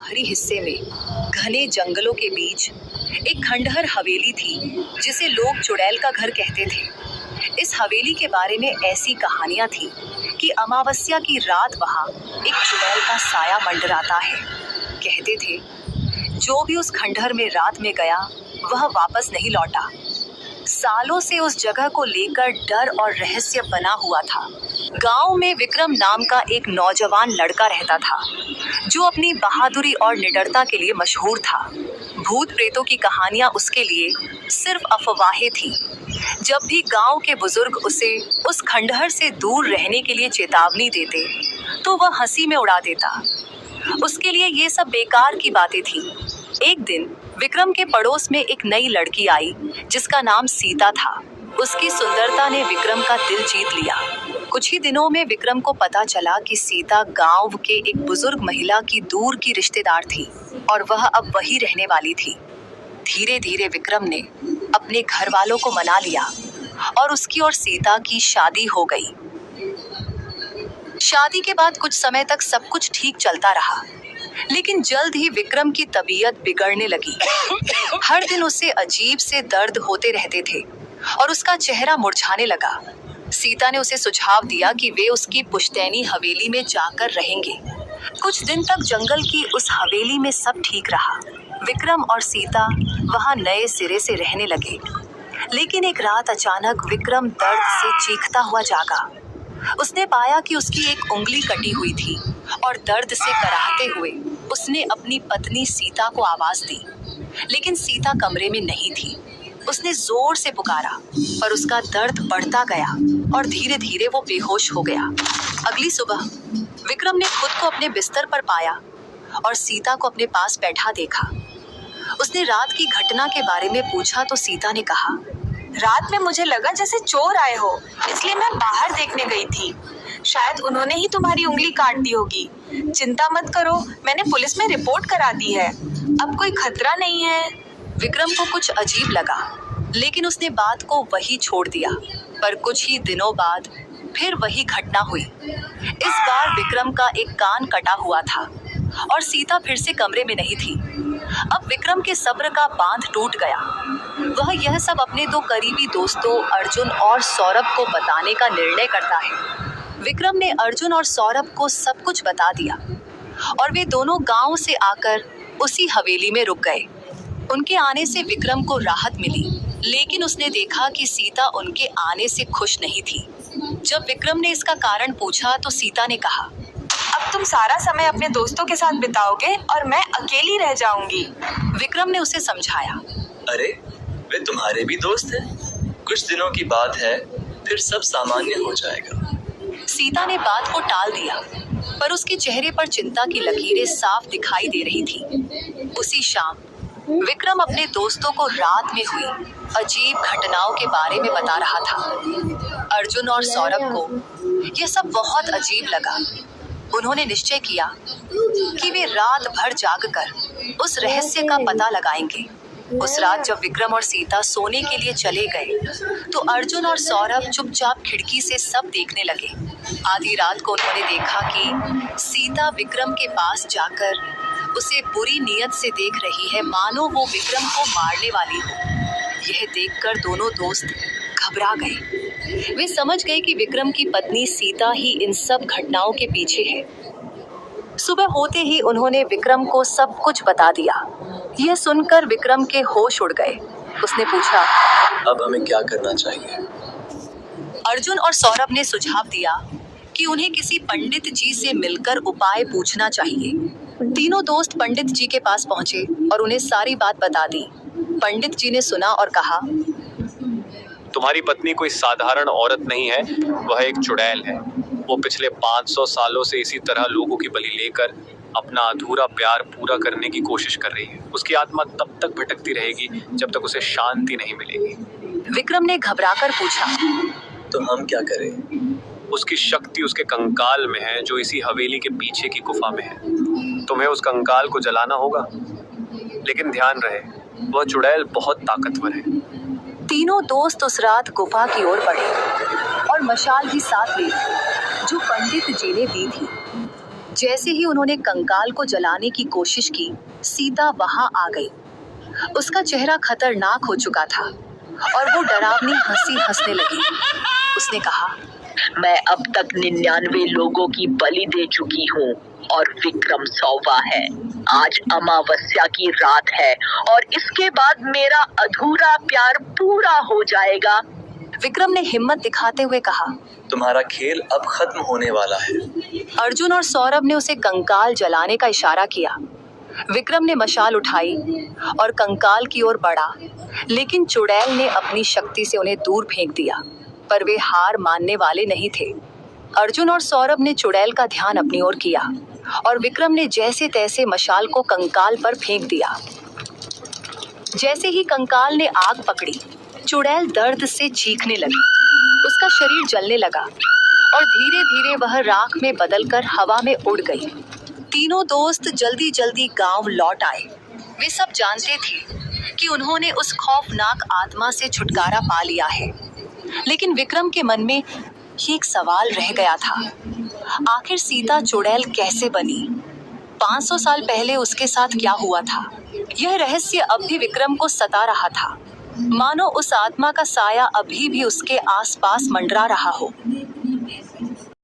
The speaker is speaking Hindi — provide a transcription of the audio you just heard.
बाहरी हिस्से में घने जंगलों के बीच एक खंडहर हवेली थी जिसे लोग चुड़ैल का घर कहते थे। इस हवेली के बारे में ऐसी कहानियां थी कि अमावस्या की रात वहां एक चुड़ैल का साया मंडराता है। कहते थे जो भी उस खंडहर में रात में गया वह वापस नहीं लौटा। सालों से उस जगह को लेकर डर और रहस्य बना हुआ था। गांव में विक्रम नाम का एक नौजवान लड़का रहता था जो अपनी बहादुरी और निडरता के लिए मशहूर था। भूत प्रेतों की कहानियां उसके लिए सिर्फ अफवाहें थी। जब भी गांव के बुजुर्ग उसे उस खंडहर से दूर रहने के लिए चेतावनी देते तो वह हंसी में उड़ा देता। उसके लिए ये सब बेकार की बातें थी। एक दिन विक्रम के पड़ोस में एक नई लड़की आई जिसका नाम सीता था। उसकी सुंदरता ने विक्रम का दिल जीत लिया। कुछ ही दिनों में विक्रम को पता चला कि सीता गांव के एक बुजुर्ग महिला की दूर की रिश्तेदार थी और वह अब वही रहने वाली थी। धीरे धीरे विक्रम ने अपने घर वालों को मना लिया और उसकी और सीता की शादी हो गई। शादी के बाद कुछ समय तक सब कुछ ठीक चलता रहा, लेकिन जल्द ही विक्रम की तबीयत बिगड़ने लगी। हर दिन उसे अजीब से दर्द होते रहते थे और उसका चेहरा मुरझाने लगा। सीता ने उसे सुझाव दिया कि वे उसकी पुश्तैनी हवेली में जाकर रहेंगे। कुछ दिन तक जंगल की उस हवेली में सब ठीक रहा। विक्रम और सीता वहां नए सिरे से रहने लगे। लेकिन एक रात अचानक विक्रम दर्द से चीखता हुआ जागा। उसने पाया कि उसकी एक उंगली कटी हुई थी और दर्द से कराहते हुए उसने अपनी पत्नी सीता को आवाज दी, लेकिन सीता कमरे में नहीं थी। उसने जोर से पुकारा पर उसका दर्द बढ़ता गया और धीरे धीरे वो बेहोश हो गया। अगली सुबह विक्रम ने खुद को अपने बिस्तर पर पाया और सीता को अपने पास बैठा देखा। उसने रात की घटना के बारे में पूछा तो सीता ने कहा, रात में मुझे लगा जैसे चोर आए हो, इसलिए मैं बाहर देखने गई थी। शायद उन्होंने ही तुम्हारी उंगली काट दी होगी। चिंता मत करो, मैंने पुलिस में रिपोर्ट करा दी है। अब कोई खतरा नहीं है। विक्रम को कुछ अजीब लगा, लेकिन उसने बात को वही छोड़ दिया। पर कुछ ही दिनों बाद फिर वही घटना हुई। इस बार विक्रम का एक कान कटा हुआ था और सीता फिर से कमरे में नहीं थी। अब विक्रम के सब्र का बांध टूट गया। वह यह सब अपने दो करीबी दोस्तों अर्जुन और सौरभ को बताने का निर्णय करता है। विक्रम ने अर्जुन और सौरभ को सब कुछ बता दिया और वे दोनों गांव से आकर उसी हवेली में रुक गए। उनके आने से विक्रम को राहत मिली, लेकिन उसने देखा कि सीता उनके आने से खुश नहीं थी। जब विक्रम ने इसका कारण पूछा तो सीता ने कहा, अब तुम सारा समय अपने दोस्तों के साथ बिताओगे और मैं अकेली रह जाऊंगी। विक्रम ने उसे समझाया, अरे वे तुम्हारे भी दोस्त हैं। कुछ दिनों की बात है, फिर सब सामान्य हो जाएगा। सीता ने बात को टाल दिया, पर उसके चेहरे पर चिंता की लकीरें साफ दिखाई दे रही थी। उसी शाम विक्रम अपने दोस्तों को रात में हुई अजीब घटनाओं के बारे में बता रहा था। अर्जुन और सौरभ को यह सब बहुत अजीब लगा। उन्होंने निश्चय किया कि वे रात भर जागकर उस रहस्य का पता लगाएंगे। उस रात जब विक्रम और सीता सोने के लिए चले गए तो अर्जुन और सौरभ चुपचाप खिड़की से सब देखने लगे। आधी रात को उन्होंने देखा कि सीता विक्रम के पास जाकर उसे बुरी नीयत से देख रही है, मानो वो विक्रम को मारने वाली हो। यह देखकर दोनों दोस्त घबरा गए। वे समझ गए कि विक्रम की पत्नी सीता ही इन सब घटनाओं के पीछे है। सुबह होते ही उन्होंने विक्रम को सब कुछ बता दिया। यह सुनकर विक्रम के होश उड़ गए। उसने पूछा, अब हमें क्या करना चाहिए? अर्जुन और सौरभ ने सुझाव दिया कि उन्हें किसी पंडित जी से मिलकर उपाय पूछना चाहिए। तीनों दोस्त पंडित जी के पास पहुंचे और उन्हें सारी बात बता दी। पंडित जी ने सुना और कहा, तुम्हारी पत्नी कोई साधारण औरत नहीं है, वह एक चुड़ैल है। वो पिछले 500 सालों से इसी तरह लोगों की बलि लेकर अपना अधूरा प्यार पूरा करने की कोशिश कर रही है। उसकी आत्मा तब तक भटकती रहेगी जब तक उसे शांति नहीं मिलेगी। विक्रम ने घबराकर पूछा, तो हम क्या करें? उसकी शक्ति उसके कंकाल में है जो इसी हवेली के पीछे की गुफा में है। तुम्हें उस कंकाल को जलाना होगा, लेकिन ध्यान रहे वह चुड़ैल बहुत ताकतवर है। तीनों दोस्त उस रात गुफा की ओर बढ़े और मशाल भी साथ ले जो पंडित जी ने दी थी। जैसे ही उन्होंने कंकाल को जलाने की कोशिश की, सीता वहां आ गई। उसका चेहरा खतरनाक हो चुका था और वो डरावनी हंसी हंसने लगी। उसने कहा, मैं अब तक 99 लोगों की बलि दे चुकी हूँ और विक्रम 100वां है। आज अमावस्या की रात है और इसके बाद मेरा अधूरा प्यार पूरा हो जाएगा। विक्रम ने हिम्मत दिखाते हुए कहा। तुम्हारा खेल अब खत्म होने वाला है। अर्जुन और सौरभ ने उसे कंकाल जलाने का इशारा किया। विक्रम ने मशाल उठाई और कंकाल की ओर बढ़ा, लेकिन चुड़ैल ने अपनी शक्ति से उन्हें दूर फेंक दिया। पर वे हार मानने वाले नहीं थे। अर्जुन और सौरभ ने चुड़ैल का ध्यान अपनी ओर किया और विक्रम ने जैसे तैसे मशाल को कंकाल पर फेंक दिया। जैसे ही कंकाल ने आग पकड़ी, चुड़ैल दर्द से चीखने लगी। उसका शरीर जलने लगा और धीरे धीरे वह राख में बदलकर हवा में उड़ गई। तीनों दोस्त जल्दी जल्दी गांव लौट आए। वे सब जानते थे कि उन्होंने उस खौफनाक आत्मा से छुटकारा पा लिया है, लेकिन विक्रम के मन में एक सवाल रह गया था। आखिर सीता चुड़ैल कैसे बनी? 500 साल पहले उसके साथ क्या हुआ था? यह रहस्य अब भी विक्रम को सता रहा था, मानो उस आत्मा का साया अभी भी उसके आसपास मंडरा रहा हो।